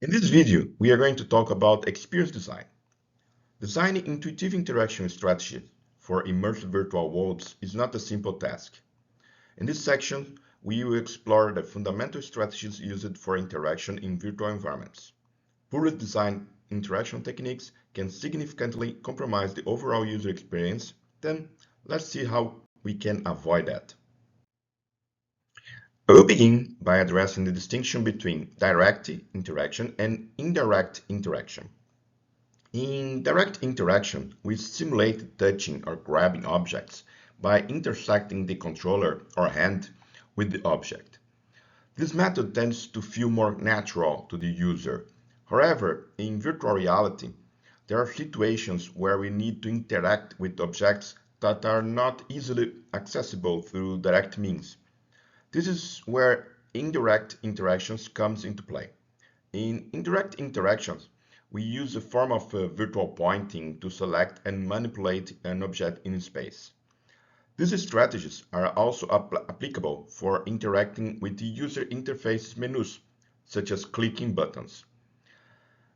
In this video, we are going to talk about experience design. Designing intuitive interaction strategies for immersive virtual worlds is not a simple task. In this section, we will explore the fundamental strategies used for interaction in virtual environments. Poorly designed interaction techniques can significantly compromise the overall user experience. Then, let's see how we can avoid that. I will begin by addressing the distinction between direct interaction and indirect interaction. In direct interaction, we simulate touching or grabbing objects by intersecting the controller or hand with the object. This method tends to feel more natural to the user. However, in virtual reality, there are situations where we need to interact with objects that are not easily accessible through direct means. This is where indirect interactions comes into play. In indirect interactions, we use a form of virtual pointing to select and manipulate an object in space. These strategies are also applicable for interacting with the user interface menus, such as clicking buttons.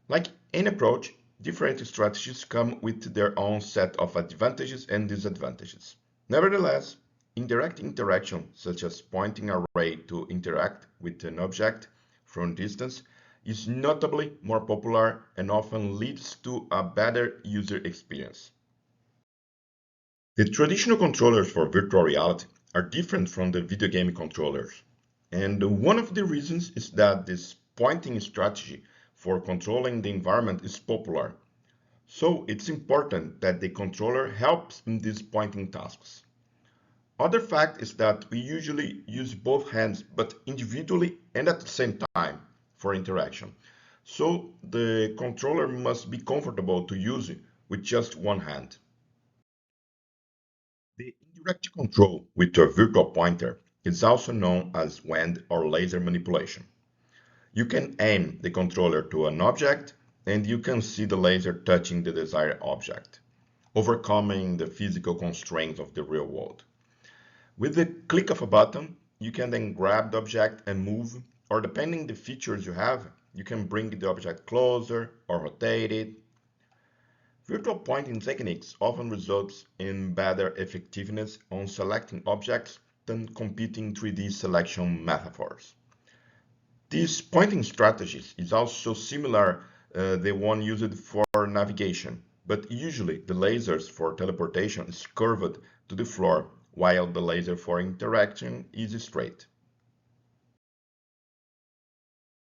Like any approach, different strategies come with their own set of advantages and disadvantages. Nevertheless, indirect interaction, such as pointing a ray to interact with an object from distance, is notably more popular and often leads to a better user experience. The traditional controllers for virtual reality are different from the video game controllers. And one of the reasons is that this pointing strategy for controlling the environment is popular. So it's important that the controller helps in these pointing tasks. Other fact is that we usually use both hands but individually and at the same time for interaction. So the controller must be comfortable to use it with just one hand. The indirect control with a virtual pointer is also known as wind or laser manipulation. You can aim the controller to an object and you can see the laser touching the desired object, overcoming the physical constraints of the real world. With the click of a button, you can then grab the object and move, or depending the features you have, you can bring the object closer or rotate it. Virtual pointing techniques often results in better effectiveness on selecting objects than competing 3D selection metaphors. These pointing strategies is also similar the one used for navigation, but usually the lasers for teleportation is curved to the floor, while the laser for interaction is straight.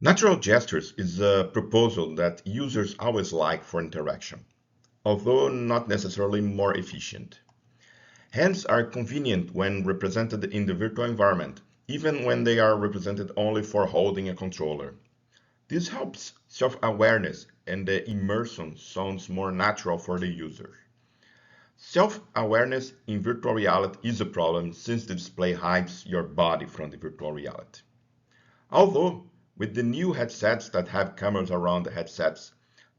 Natural gestures is a proposal that users always like for interaction, although not necessarily more efficient. Hands are convenient when represented in the virtual environment, even when they are represented only for holding a controller. This helps self-awareness and the immersion sounds more natural for the user. Self-awareness in virtual reality is a problem since the display hides your body from the virtual reality. Although, with the new headsets that have cameras around the headsets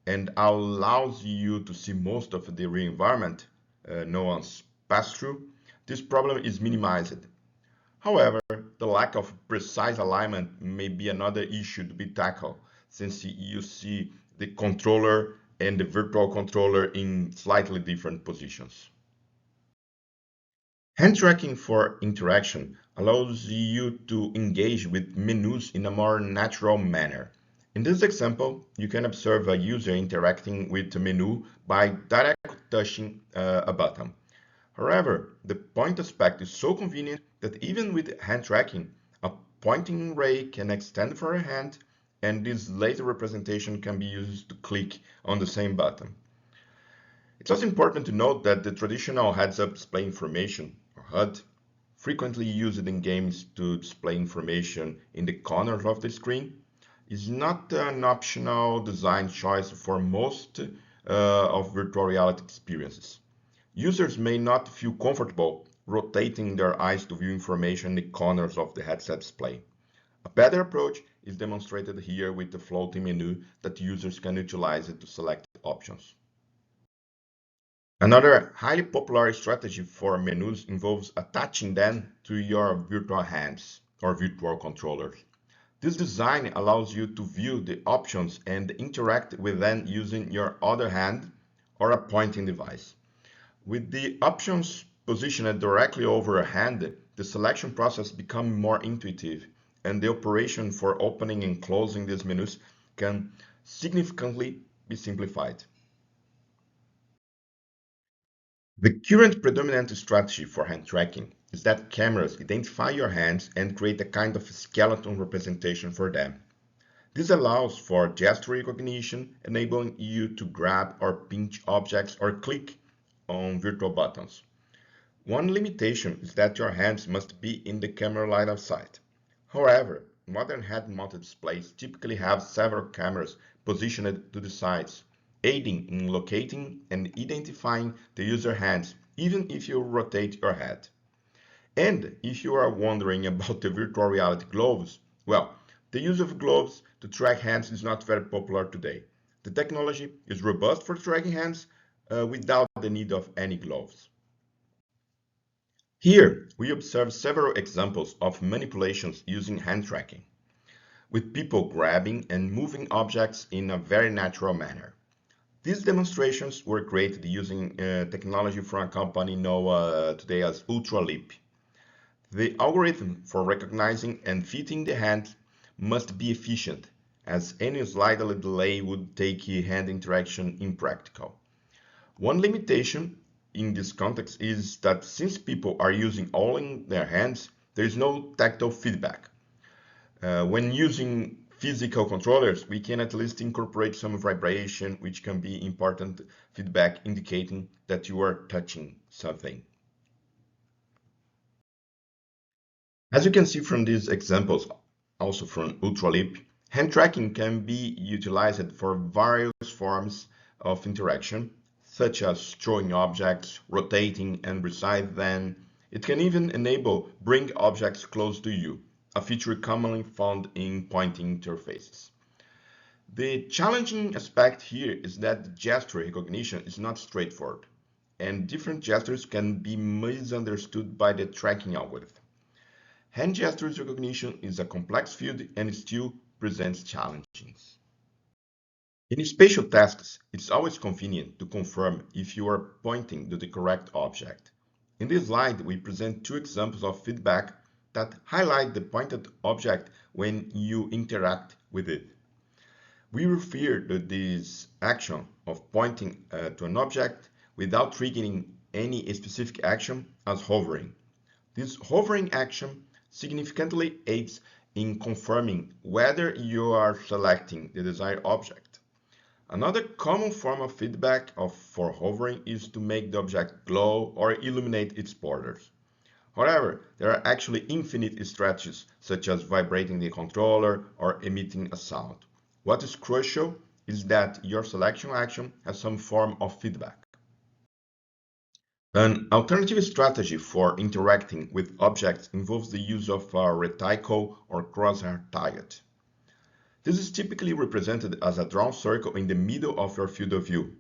and allows you to see most of the real environment, known as pass-through, this problem is minimized. However, the lack of precise alignment may be another issue to be tackled, since you see the controller and the virtual controller in slightly different positions. Hand tracking for interaction allows you to engage with menus in a more natural manner. In this example, you can observe a user interacting with the menu by directly touching a button. However, the point aspect is so convenient that even with hand tracking, a pointing ray can extend for a hand, and this laser representation can be used to click on the same button. It's also important to note that the traditional heads-up display information, or HUD, frequently used in games to display information in the corners of the screen, is not an optional design choice for most of virtual reality experiences. Users may not feel comfortable rotating their eyes to view information in the corners of the headset display. A better approach is demonstrated here with the floating menu that users can utilize it to select options. Another highly popular strategy for menus involves attaching them to your virtual hands or virtual controllers. This design allows you to view the options and interact with them using your other hand or a pointing device. With the options positioned directly over a hand, the selection process becomes more intuitive, and the operation for opening and closing these menus can significantly be simplified. The current predominant strategy for hand tracking is that cameras identify your hands and create a kind of skeleton representation for them. This allows for gesture recognition, enabling you to grab or pinch objects or click on virtual buttons. One limitation is that your hands must be in the camera line of sight. However, modern head-mounted displays typically have several cameras positioned to the sides, aiding in locating and identifying the user's hands, even if you rotate your head. And if you are wondering about the virtual reality gloves, well, the use of gloves to track hands is not very popular today. The technology is robust for tracking hands without the need of any gloves. Here, we observe several examples of manipulations using hand tracking, with people grabbing and moving objects in a very natural manner. These demonstrations were created using technology from a company known today as Ultraleap. The algorithm for recognizing and fitting the hand must be efficient, as any slight delay would make hand interaction impractical. One limitation in this context is that since people are using all in their hands, there is no tactile feedback. When using physical controllers, we can at least incorporate some vibration, which can be important feedback indicating that you are touching something. As you can see from these examples, also from Ultraleap, hand tracking can be utilized for various forms of interaction, such as throwing objects, rotating and resizing them. It can even enable bring objects close to you, a feature commonly found in pointing interfaces. The challenging aspect here is that the gesture recognition is not straightforward, and different gestures can be misunderstood by the tracking algorithm. Hand gestures recognition is a complex field and still presents challenges. In spatial tasks, it's always convenient to confirm if you are pointing to the correct object. In this slide, we present two examples of feedback that highlight the pointed object when you interact with it. We refer to this action of pointing to an object without triggering any specific action as hovering. This hovering action significantly aids in confirming whether you are selecting the desired object. Another common form of feedback for hovering is to make the object glow or illuminate its borders. However, there are actually infinite strategies, such as vibrating the controller or emitting a sound. What is crucial is that your selection action has some form of feedback. An alternative strategy for interacting with objects involves the use of a reticle or crosshair target. This is typically represented as a drawn circle in the middle of your field of view.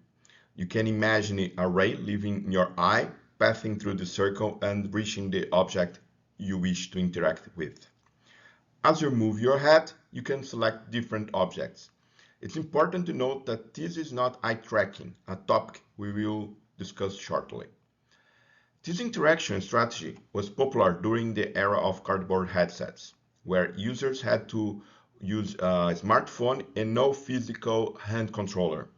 You can imagine a ray leaving your eye, passing through the circle and reaching the object you wish to interact with. As you move your head, you can select different objects. It's important to note that this is not eye tracking, a topic we will discuss shortly. This interaction strategy was popular during the era of cardboard headsets, where users had to use a smartphone and no physical hand controller.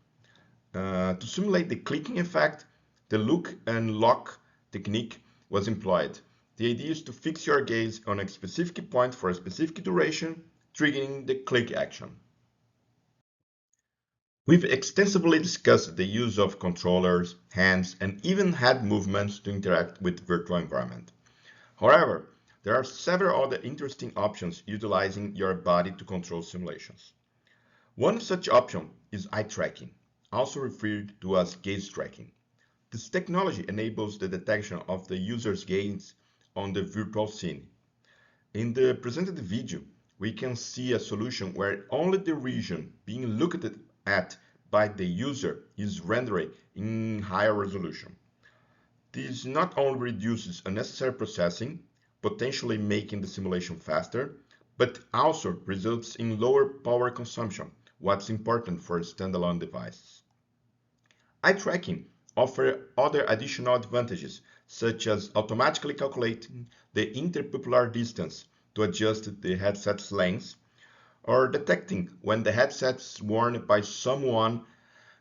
To simulate the clicking effect, the look and lock technique was employed. The idea is to fix your gaze on a specific point for a specific duration, triggering the click action. We've extensively discussed the use of controllers, hands, and even head movements to interact with the virtual environment. However, there are several other interesting options utilizing your body to control simulations. One such option is eye tracking, also referred to as gaze tracking. This technology enables the detection of the user's gaze on the virtual scene. In the presented video, we can see a solution where only the region being looked at by the user is rendered in higher resolution. This not only reduces unnecessary processing, potentially making the simulation faster, but also results in lower power consumption, what's important for standalone devices. Eye tracking offers other additional advantages, such as automatically calculating the interpupillar distance to adjust the headset's length, or detecting when the headset is worn by someone.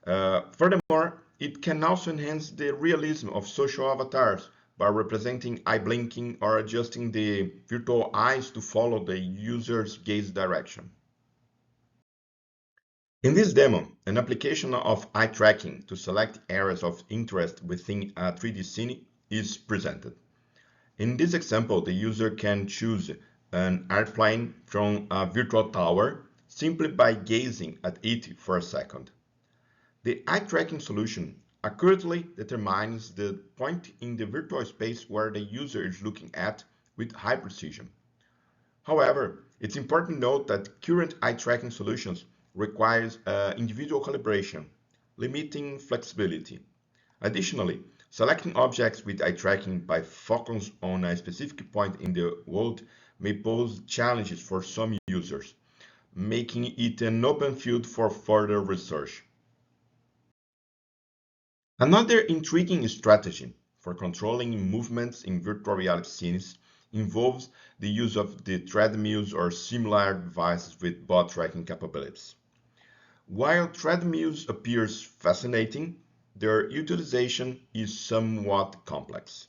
Furthermore, it can also enhance the realism of social avatars by representing eye blinking or adjusting the virtual eyes to follow the user's gaze direction. In this demo, an application of eye tracking to select areas of interest within a 3D scene is presented. In this example, the user can choose an airplane from a virtual tower simply by gazing at it for a second. The eye tracking solution accurately determines the point in the virtual space where the user is looking at with high precision. However, it's important to note that current eye tracking solutions requires individual calibration, limiting flexibility. Additionally, selecting objects with eye tracking by focus on a specific point in the world may pose challenges for some users, making it an open field for further research. Another intriguing strategy for controlling movements in virtual reality scenes involves the use of the treadmills or similar devices with body tracking capabilities. While treadmills appears fascinating, their utilization is somewhat complex,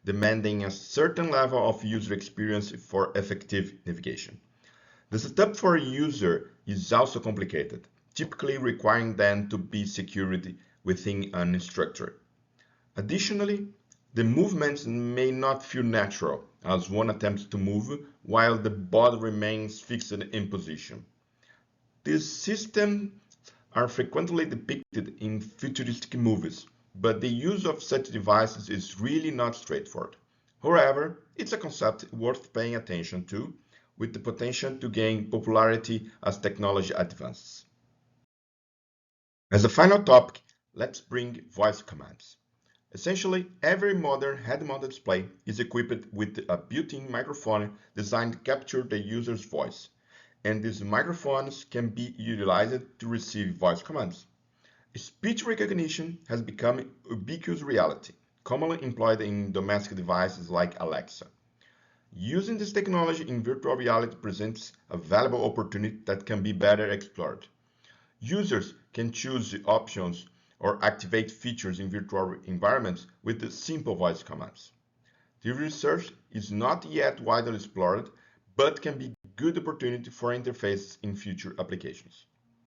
demanding a certain level of user experience for effective navigation. The setup for a user is also complicated, typically requiring them to be secured within an instructor. Additionally, the movements may not feel natural as one attempts to move while the body remains fixed in position. These systems are frequently depicted in futuristic movies, but the use of such devices is really not straightforward. However, it's a concept worth paying attention to, with the potential to gain popularity as technology advances. As a final topic, let's bring voice commands. Essentially, every modern head-mounted display is equipped with a built-in microphone designed to capture the user's voice, and these microphones can be utilized to receive voice commands. Speech recognition has become a ubiquitous reality, commonly employed in domestic devices like Alexa. Using this technology in virtual reality presents a valuable opportunity that can be better explored. Users can choose options or activate features in virtual environments with the simple voice commands. The research is not yet widely explored, but can be a good opportunity for interfaces in future applications.